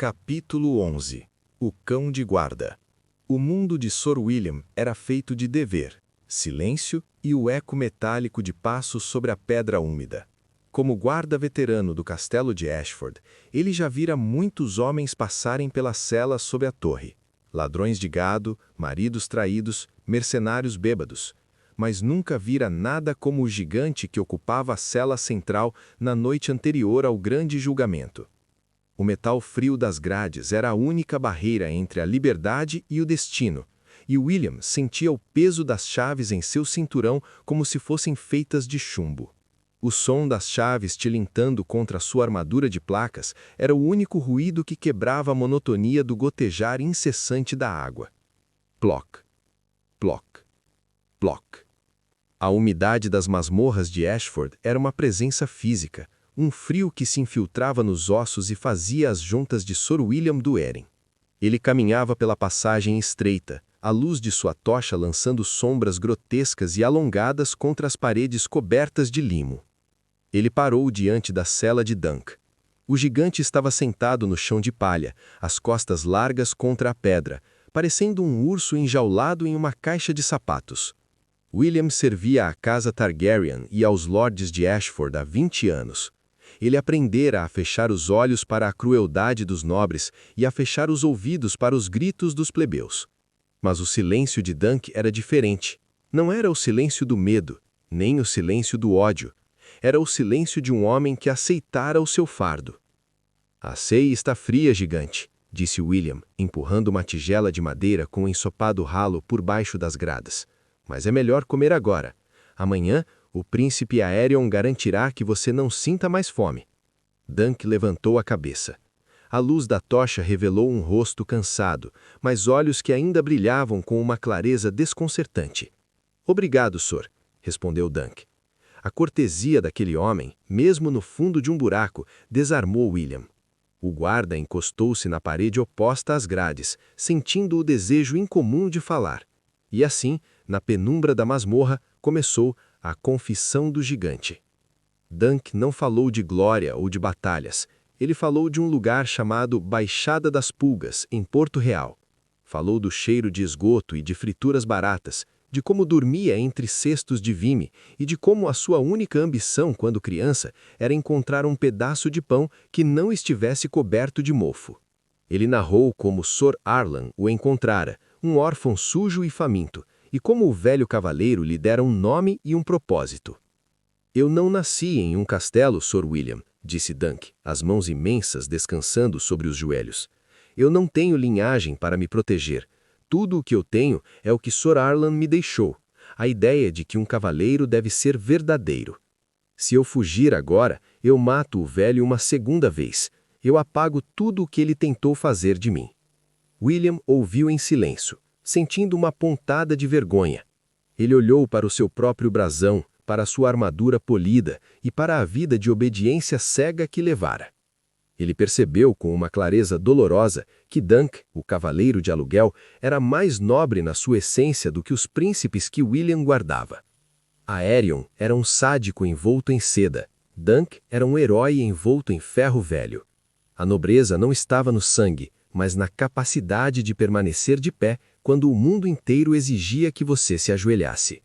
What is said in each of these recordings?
Capítulo 11. O cão de guarda. O mundo de Sr. William era feito de dever, silêncio e o eco metálico de passos sobre a pedra úmida. Como guarda veterano do castelo de Ashford, ele já vira muitos homens passarem pelas celas sob a torre. Ladrões de gado, maridos traídos, mercenários bêbados. Mas nunca vira nada como o gigante que ocupava a cela central na noite anterior ao grande julgamento. O metal frio das grades era a única barreira entre a liberdade e o destino, e William sentia o peso das chaves em seu cinturão como se fossem feitas de chumbo. O som das chaves tilintando contra sua armadura de placas era o único ruído que quebrava a monotonia do gotejar incessante da água. Ploc, ploc, ploc. A umidade das masmorras de Ashford era uma presença física, um frio que se infiltrava nos ossos e fazia as juntas de Sr. William doerem. Ele caminhava pela passagem estreita, a luz de sua tocha lançando sombras grotescas e alongadas contra as paredes cobertas de limo. Ele parou diante da cela de Dunk. O gigante estava sentado no chão de palha, as costas largas contra a pedra, parecendo um urso enjaulado em uma caixa de sapatos. William servia à casa Targaryen e aos lordes de Ashford há 20 anos. Ele aprendera a fechar os olhos para a crueldade dos nobres e a fechar os ouvidos para os gritos dos plebeus. Mas o silêncio de Dunk era diferente. Não era o silêncio do medo, nem o silêncio do ódio. Era o silêncio de um homem que aceitara o seu fardo. "A ceia está fria, gigante", disse William, empurrando uma tigela de madeira com um ensopado ralo por baixo das gradas. "Mas é melhor comer agora. Amanhã, o príncipe Aerion garantirá que você não sinta mais fome." Dunk levantou a cabeça. A luz da tocha revelou um rosto cansado, mas olhos que ainda brilhavam com uma clareza desconcertante. "Obrigado, Sr." respondeu Dunk. A cortesia daquele homem, mesmo no fundo de um buraco, desarmou William. O guarda encostou-se na parede oposta às grades, sentindo o desejo incomum de falar. E assim, na penumbra da masmorra, começou a confissão do gigante. Dunk não falou de glória ou de batalhas. Ele falou de um lugar chamado Baixada das Pulgas, em Porto Real. Falou do cheiro de esgoto e de frituras baratas, de como dormia entre cestos de vime e de como a sua única ambição quando criança era encontrar um pedaço de pão que não estivesse coberto de mofo. Ele narrou como Sr. Arlan o encontrara, um órfão sujo e faminto, e como o velho cavaleiro lhe dera um nome e um propósito. "Eu não nasci em um castelo, Sr. William", disse Dunk, as mãos imensas descansando sobre os joelhos. "Eu não tenho linhagem para me proteger. Tudo o que eu tenho é o que Sr. Arlan me deixou, a ideia de que um cavaleiro deve ser verdadeiro. Se eu fugir agora, eu mato o velho uma segunda vez. Eu apago tudo o que ele tentou fazer de mim." William ouviu em silêncio, sentindo uma pontada de vergonha. Ele olhou para o seu próprio brasão, para a sua armadura polida e para a vida de obediência cega que levara. Ele percebeu com uma clareza dolorosa que Dunk, o cavaleiro de aluguel, era mais nobre na sua essência do que os príncipes que William guardava. Aerion era um sádico envolto em seda. Dunk era um herói envolto em ferro velho. A nobreza não estava no sangue, mas na capacidade de permanecer de pé quando o mundo inteiro exigia que você se ajoelhasse.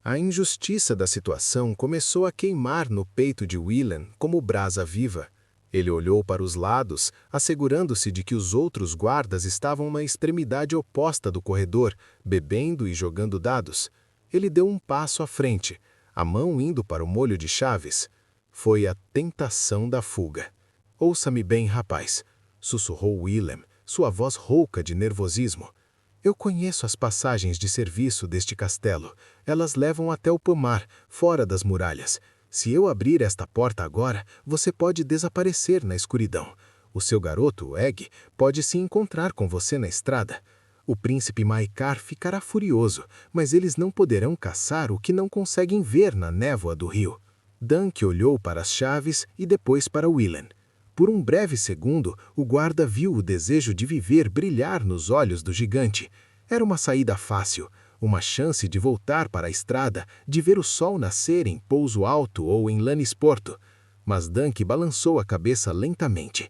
A injustiça da situação começou a queimar no peito de William como brasa viva. Ele olhou para os lados, assegurando-se de que os outros guardas estavam na extremidade oposta do corredor, bebendo e jogando dados. Ele deu um passo à frente, a mão indo para o molho de chaves. Foi a tentação da fuga. "Ouça-me bem, rapaz", sussurrou William, sua voz rouca de nervosismo. "Eu conheço as passagens de serviço deste castelo. Elas levam até o pomar, fora das muralhas. Se eu abrir esta porta agora, você pode desaparecer na escuridão. O seu garoto, Egg, pode se encontrar com você na estrada. O príncipe Maekar ficará furioso, mas eles não poderão caçar o que não conseguem ver na névoa do rio." Dunk olhou para as chaves e depois para William. Por um breve segundo, o guarda viu o desejo de viver brilhar nos olhos do gigante. Era uma saída fácil, uma chance de voltar para a estrada, de ver o sol nascer em Pouso Alto ou em Lannisporto. Mas Dunk balançou a cabeça lentamente.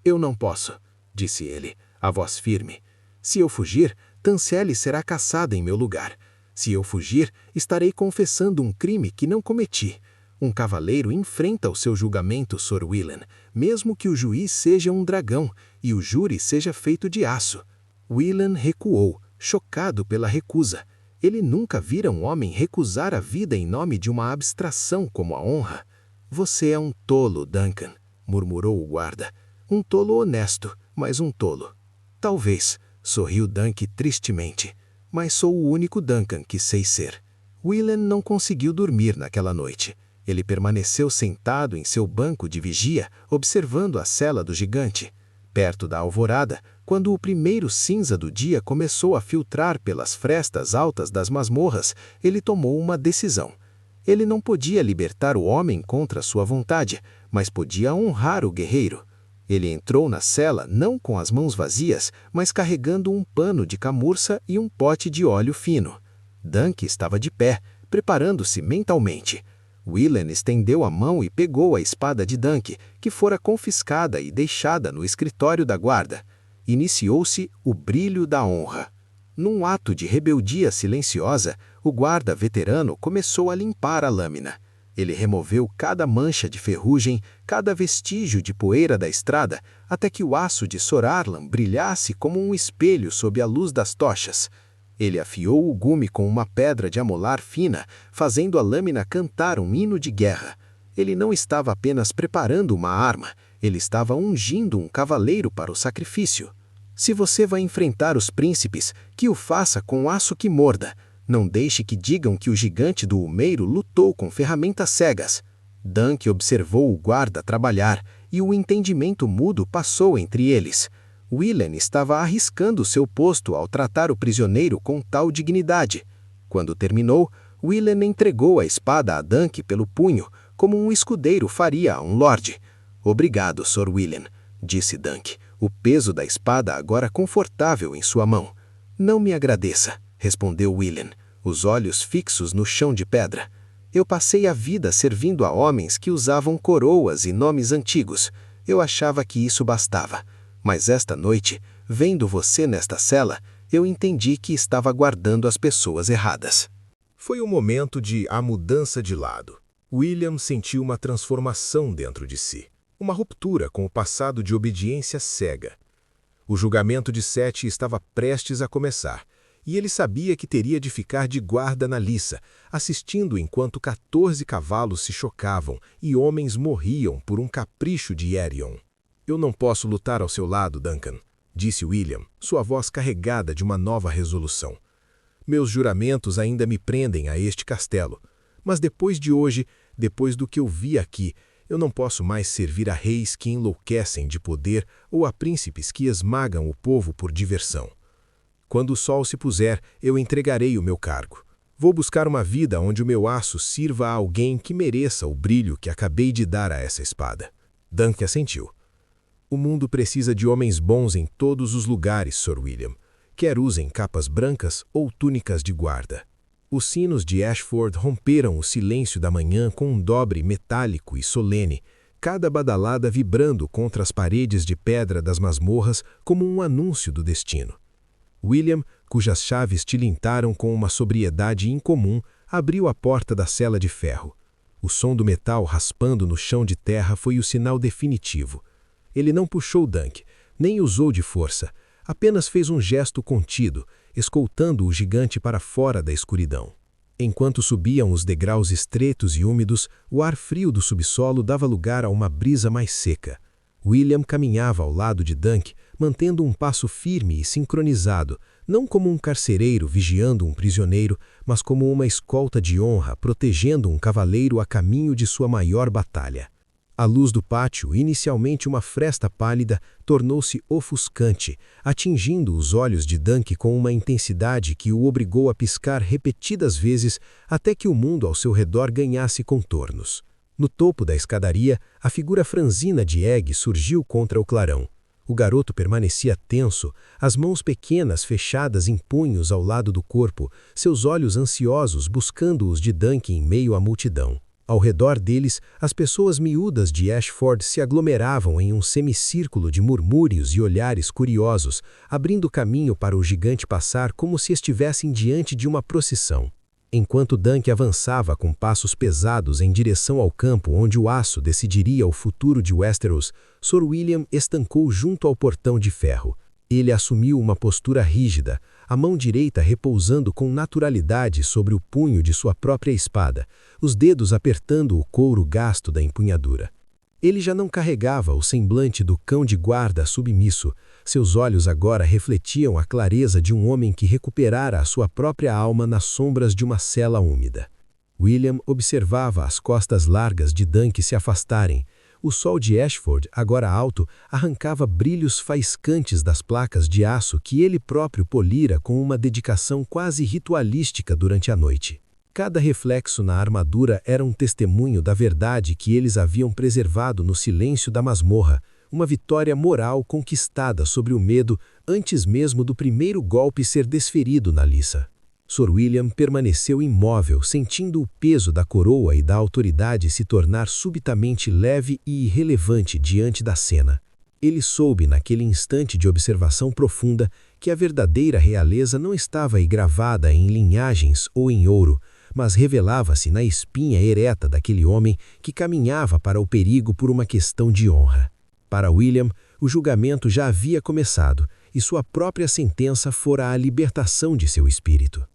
"Eu não posso." disse ele, a voz firme. Se eu fugir, Tanselle será caçada em meu lugar. Se eu fugir, estarei confessando um crime que não cometi. Um cavaleiro enfrenta o seu julgamento, Sr. Willen, mesmo que o juiz seja um dragão e o júri seja feito de aço. Willen recuou, chocado pela recusa. Ele nunca vira um homem recusar a vida em nome de uma abstração como a honra. Você é um tolo, Duncan, murmurou o guarda. Um tolo honesto, mas um tolo. Talvez, sorriu Dunk tristemente, mas sou o único Duncan que sei ser. Willen não conseguiu dormir naquela noite. Ele permaneceu sentado em seu banco de vigia, observando a cela do gigante. Perto da alvorada, quando o primeiro cinza do dia começou a filtrar pelas frestas altas das masmorras, ele tomou uma decisão. Ele não podia libertar o homem contra sua vontade, mas podia honrar o guerreiro. Ele entrou na cela não com as mãos vazias, mas carregando um pano de camurça e um pote de óleo fino. Dunk estava de pé, preparando-se mentalmente. Willen estendeu a mão e pegou a espada de Dunk, que fora confiscada e deixada no escritório da guarda. Iniciou-se o brilho da honra. Num ato de rebeldia silenciosa, o guarda veterano começou a limpar a lâmina. Ele removeu cada mancha de ferrugem, cada vestígio de poeira da estrada, até que o aço de Sr. Arlan brilhasse como um espelho sob a luz das tochas. Ele afiou o gume com uma pedra de amolar fina, fazendo a lâmina cantar um hino de guerra. Ele não estava apenas preparando uma arma, ele estava ungindo um cavaleiro para o sacrifício. Se você vai enfrentar os príncipes, que o faça com aço que morda. Não deixe que digam que o gigante do Humeiro lutou com ferramentas cegas. Dunk observou o guarda trabalhar, e o entendimento mudo passou entre eles. Willen estava arriscando seu posto ao tratar o prisioneiro com tal dignidade. Quando terminou, Willen entregou a espada a Dunk pelo punho, como um escudeiro faria a um lorde. Obrigado, Sr. Willen, disse Dunk, o peso da espada agora confortável em sua mão. Não me agradeça, respondeu Willen, os olhos fixos no chão de pedra. Eu passei a vida servindo a homens que usavam coroas e nomes antigos. Eu achava que isso bastava. Mas esta noite, vendo você nesta cela, eu entendi que estava guardando as pessoas erradas. Foi o momento de a mudança de lado. William sentiu uma transformação dentro de si, uma ruptura com o passado de obediência cega. O julgamento de Sete estava prestes a começar, e ele sabia que teria de ficar de guarda na liça, assistindo enquanto 14 cavalos se chocavam e homens morriam por um capricho de Aerion. Eu não posso lutar ao seu lado, Duncan, disse William, sua voz carregada de uma nova resolução. Meus juramentos ainda me prendem a este castelo, mas depois de hoje, depois do que eu vi aqui, eu não posso mais servir a reis que enlouquecem de poder ou a príncipes que esmagam o povo por diversão. Quando o sol se puser, eu entregarei o meu cargo. Vou buscar uma vida onde o meu aço sirva a alguém que mereça o brilho que acabei de dar a essa espada. Duncan assentiu. O mundo precisa de homens bons em todos os lugares, Sr. William, quer usem capas brancas ou túnicas de guarda. Os sinos de Ashford romperam o silêncio da manhã com um dobre metálico e solene, cada badalada vibrando contra as paredes de pedra das masmorras como um anúncio do destino. William, cujas chaves tilintaram com uma sobriedade incomum, abriu a porta da cela de ferro. O som do metal raspando no chão de terra foi o sinal definitivo. Ele não puxou Dunk, nem usou de força, apenas fez um gesto contido, escoltando o gigante para fora da escuridão. Enquanto subiam os degraus estreitos e úmidos, o ar frio do subsolo dava lugar a uma brisa mais seca. William caminhava ao lado de Dunk, mantendo um passo firme e sincronizado, não como um carcereiro vigiando um prisioneiro, mas como uma escolta de honra protegendo um cavaleiro a caminho de sua maior batalha. A luz do pátio, inicialmente uma fresta pálida, tornou-se ofuscante, atingindo os olhos de Dunk com uma intensidade que o obrigou a piscar repetidas vezes até que o mundo ao seu redor ganhasse contornos. No topo da escadaria, a figura franzina de Egg surgiu contra o clarão. O garoto permanecia tenso, as mãos pequenas fechadas em punhos ao lado do corpo, seus olhos ansiosos buscando os de Dunk em meio à multidão. Ao redor deles, as pessoas miúdas de Ashford se aglomeravam em um semicírculo de murmúrios e olhares curiosos, abrindo caminho para o gigante passar como se estivessem diante de uma procissão. Enquanto Dunk avançava com passos pesados em direção ao campo onde o aço decidiria o futuro de Westeros, Sir William estancou junto ao portão de ferro. Ele assumiu uma postura rígida, a mão direita repousando com naturalidade sobre o punho de sua própria espada, os dedos apertando o couro gasto da empunhadura. Ele já não carregava o semblante do cão de guarda submisso, seus olhos agora refletiam a clareza de um homem que recuperara a sua própria alma nas sombras de uma cela úmida. William observava as costas largas de Dunk se afastarem. O sol de Ashford, agora alto, arrancava brilhos faiscantes das placas de aço que ele próprio polira com uma dedicação quase ritualística durante a noite. Cada reflexo na armadura era um testemunho da verdade que eles haviam preservado no silêncio da masmorra, uma vitória moral conquistada sobre o medo antes mesmo do primeiro golpe ser desferido na liça. Sir William permaneceu imóvel, sentindo o peso da coroa e da autoridade se tornar subitamente leve e irrelevante diante da cena. Ele soube, naquele instante de observação profunda, que a verdadeira realeza não estava aí gravada em linhagens ou em ouro, mas revelava-se na espinha ereta daquele homem que caminhava para o perigo por uma questão de honra. Para William, o julgamento já havia começado, e sua própria sentença fora a libertação de seu espírito.